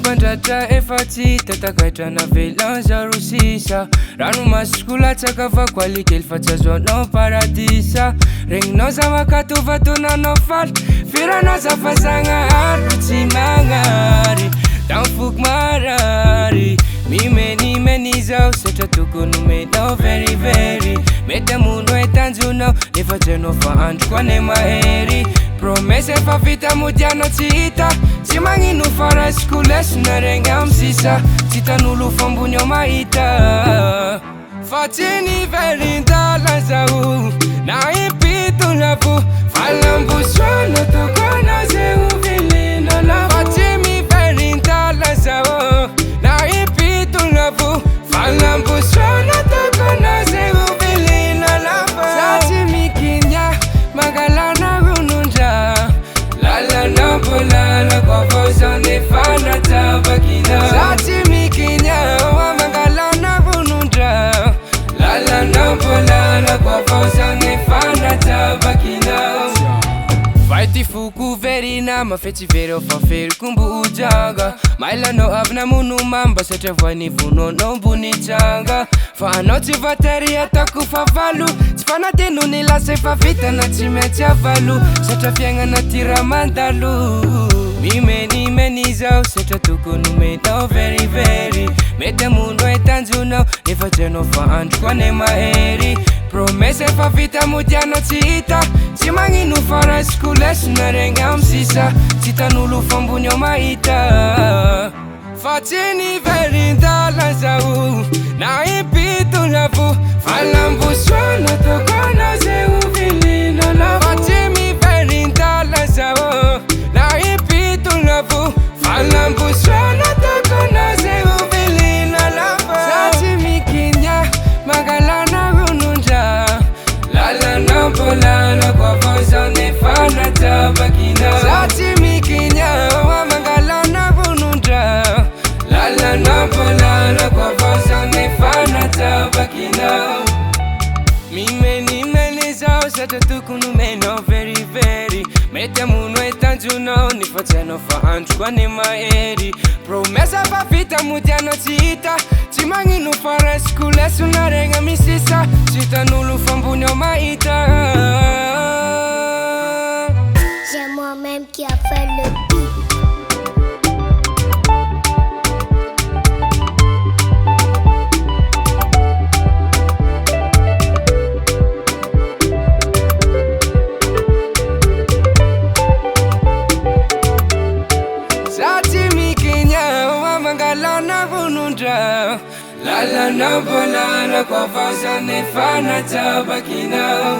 Pandratra efa tsy hita takaitrana velanja rosisa rano masokolatsaka fa ko alikely fa tsy azoanao paradisa regninao zavakatovatonanao faly firanao zafazagnahary tsy magnary tamifoko marary mimenimeny zao satra tokony omenao verivery mety amono e tanjonao nefa tsy hainao fa andro koa ne mahery promesa efa vita modianao tsy hita tsy magnino farasiko lesona regny amy sisa tsy tanolo fambony ao mahita fa tsy nivelin-dala zao na impito lavo falambosoana tokona ze ovilina lavo fa tsy mivelin-dala zao na impito lavo falambosoana tokona ze ovilina lavo sa tsy mikinya magalana runundra lalana bolala kwa fauzane fana tabakina sa tsy mikinya magalana runundra lalana bolala kwa fauzane fana tabakina vai ty foko verina mafetsy very ao fa fery kombo ujanga mailanao avy namono mamba satria voanivononao mbony tranga fa anao tsy vatery atako fa valo tsy fanateno ny lasa efa vitana tsy maintsy avalo satria fiaignana tira mandalo mimenimeny zao satria tokony omenao verivery mety amono e tanjonao nefa tsy hainao fa andro koa ne mahery promesa efa vita modianao tsy hita tsy magnino farasiko lesona regny amy sisa tsy tanolo fambony ao mahita fa tsy nivelin-dala zao na impito lavo falambosoana tokona ze ovilina lavo fa tsy mivelin-dala zao na impito lavo falambosoana tokona ze ovilina lavo sa tsy mikinya magalana runundra lalana bolala kwa fauzane fana tabakina sa tsy mikinya magalana runundra lalana bolala kwa fauzane fana tabakina mimenimeny zao satria tokony omenao verivery mety amono e tanjonao nefa tsy hainao fa andro koa ne mahery promesa fa vita modianao tsy hita tsy magnino farasiko lesona regna misisa tsy tanolo fambony ao mahita. C'est moi-même qui a fait le beat. Lalana bolala kwa fauzane fana tabakina